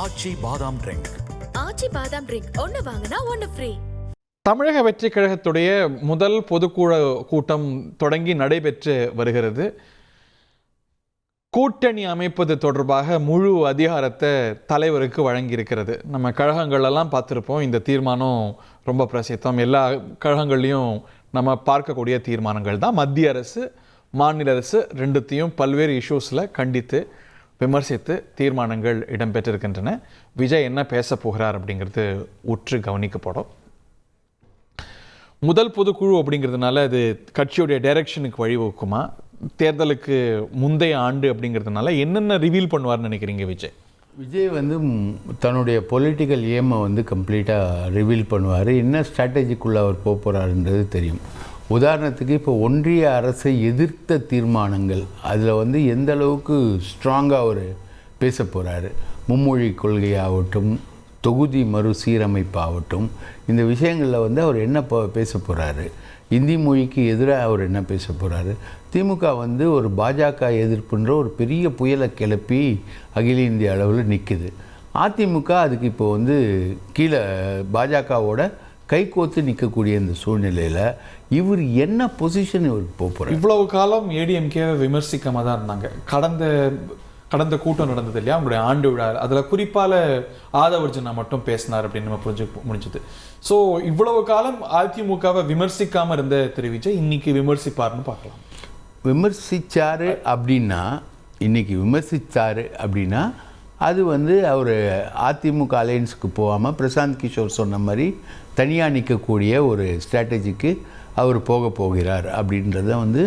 ஆச்சி பாதாம் ட்ரிங்க். ஆச்சி பாதாம் ட்ரிங்க் ஒன்னு வாங்கினா ஒன்னு ஃப்ரீ. தமிழக வெற்றி கழகத்துடைய முதல் பொதுக்குழு கூட்டம் தொடங்கி நடைபெற்று வருகிறது. கூட்டணி அமைப்பது தொடர்பாக முழு அதிகாரத்தை தலைவருக்கு வழங்கியிருக்கிறது. நம்ம கழகங்களெல்லாம் பார்த்துருப்போம். இந்த தீர்மானம் ரொம்ப பிரசித்தம். எல்லா கழகங்கள்லையும் நம்ம பார்க்கக்கூடிய தீர்மானங்கள் தான். மத்திய அரசு மாநில அரசு ரெண்டுத்தையும் பல்வேறு இஷ்யூஸில் கண்டித்து விமர்சித்து தீர்மானங்கள் இடம்பெற்றிருக்கின்றன. விஜய் என்ன பேச போகிறார் அப்படிங்கிறது உற்று கவனிக்கப்படும். முதல் பொதுக்குழு அப்படிங்கிறதுனால அது கட்சியுடைய டைரக்ஷனுக்கு வழிவகுக்குமா? தேர்தலுக்கு முந்தைய ஆண்டு அப்படிங்கிறதுனால என்னென்ன ரிவீல் பண்ணுவார்னு நினைக்கிறீங்க விஜய்? விஜய் வந்து தன்னுடைய பொலிட்டிக்கல் ஏமை வந்து கம்ப்ளீட்டாக ரிவீல் பண்ணுவார். என்ன ஸ்ட்ராட்டஜிக்குள்ளே அவர் போக போகிறாருன்றது தெரியும். உதாரணத்துக்கு இப்போ ஒன்றிய அரசை எதிர்த்த தீர்மானங்கள் அதில் வந்து எந்த அளவுக்கு ஸ்ட்ராங்காக அவர் பேச போகிறாரு. மும்மொழி கொள்கையாகட்டும், தொகுதி மறுசீரமைப்பாகட்டும், இந்த விஷயங்களில் வந்து அவர் என்ன பேச போகிறாரு. இந்தி மொழிக்கு எதிராக அவர் என்ன பேச போகிறாரு. திமுக வந்து ஒரு பாஜக எதிர்ப்புன்ற ஒரு பெரிய புயலை கிளப்பி அகில இந்திய அளவில் நிற்குது. அதிமுக அதுக்கு இப்போ வந்து கீழே பாஜகவோட கைகோத்து நிற்கக்கூடிய இந்த சூழ்நிலையில் இவர் என்ன பொசிஷன் இவருக்கு போகிறார்? இவ்வளவு காலம் ஏடிஎம்கேவை விமர்சிக்காம தான் இருந்தாங்க. கடந்த கூட்டம் நடந்தது இல்லையா, அவங்களுடைய ஆண்டு விழா, அதில் குறிப்பால் ஆதவர்ஜனா மட்டும் பேசினார் அப்படின்னு நம்ம புரிஞ்சு முடிஞ்சது. ஸோ இவ்வளவு காலம் அதிமுகவை விமர்சிக்காமல் இருந்த திரு விஜய் இன்னைக்கு விமர்சிப்பார்னு பார்க்கலாம். விமர்சித்தார் அப்படின்னா, இன்றைக்கி விமர்சித்தார் அப்படின்னா அது வந்து அவர் அதிமுக அலையன்ஸுக்கு போகாமல் பிரசாந்த் கிஷோர் சொன்ன மாதிரி தனியாக நிற்கக்கூடிய ஒரு ஸ்ட்ராட்டஜிக்கு அவர் போகிறார் அப்படின்றத வந்து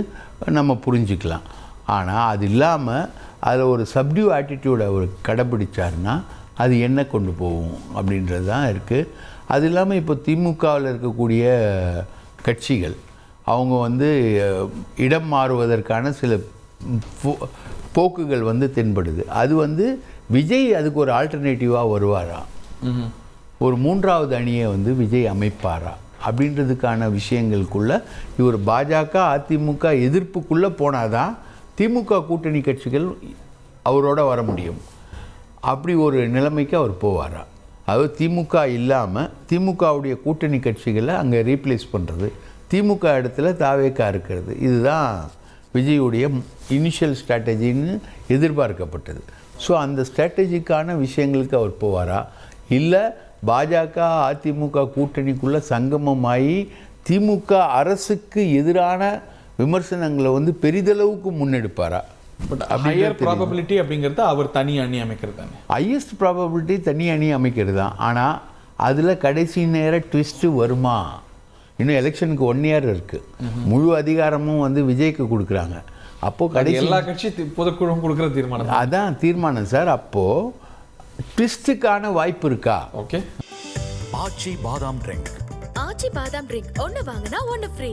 நம்ம புரிஞ்சுக்கலாம். ஆனால் அது இல்லாமல் அதில் ஒரு சப்டியூ ஆட்டிடியூட் அவர் கடைப்பிடிச்சார்னா அது என்ன கொண்டு போகும் அப்படின்றது தான் இருக்குது. அது இல்லாமல் இப்போ திமுகவில் இருக்கக்கூடிய கட்சிகள் அவங்க வந்து இடம் மாறுவதற்கான சில போக்குகள் வந்து தென்படுது. அது வந்து விஜய் அதுக்கு ஒரு ஆல்டர்னேட்டிவாக வருவாரா, ஒரு மூன்றாவது அணியை வந்து விஜய் அமைப்பாரா அப்படின்றதுக்கான விஷயங்களுக்குள்ளே இவர் பாஜக அதிமுக எதிர்ப்புக்குள்ளே போனாதான் திமுக கூட்டணி கட்சிகள் அவரோட வர முடியும். அப்படி ஒரு நிலைமைக்கு அவர் போவாரா? அதாவது திமுக இல்லாமல் திமுகவுடைய கூட்டணி கட்சிகளை அங்கே ரீப்ளேஸ் பண்ணுறது, திமுக இடத்துல தாவேக்கா இருக்கிறது, இதுதான் விஜயுடைய இனிஷியல் ஸ்ட்ராட்டஜின்னு எதிர்பார்க்கப்பட்டது. ஸோ அந்த ஸ்ட்ராட்டஜிக்கான விஷயங்களுக்கு அவர் போவாரா, இல்லை பாஜக அதிமுக கூட்டணிக்குள்ளே சங்கமமாகி திமுக அரசுக்கு எதிரான விமர்சனங்களை வந்து பெரிதளவுக்கு முன்னெடுப்பாரா? பட் ஹையர் ப்ராபபிலிட்டி அப்படிங்கிறது அவர் தனி அணி அமைக்கிறது தானே. ஹையஸ்ட் ப்ராபபிலிட்டி தனி அணி அமைக்கிறது தான். ஆனால் அதில் கடைசி நேர ட்விஸ்ட்டு வருமா? இன்னும் எலெக்ஷனுக்கு 1 year இருக்குது. முழு அதிகாரமும் வந்து விஜய்க்கு கொடுக்குறாங்க. அப்போது கடைசி எல்லா கட்சி பொதுக்குழு கொடுக்குற தீர்மானம் அதான் தீர்மானம் சார். அப்போது ட்விஸ்ட்டுக்கான வாய்ப்பு இருக்கா? ஓகே. ஆச்சி பாதாம் ட்ரிங்க். ஆச்சி பாதாம் ட்ரிங்க் ஒன்னு வாங்கினா ஒன்னு ஃப்ரீ.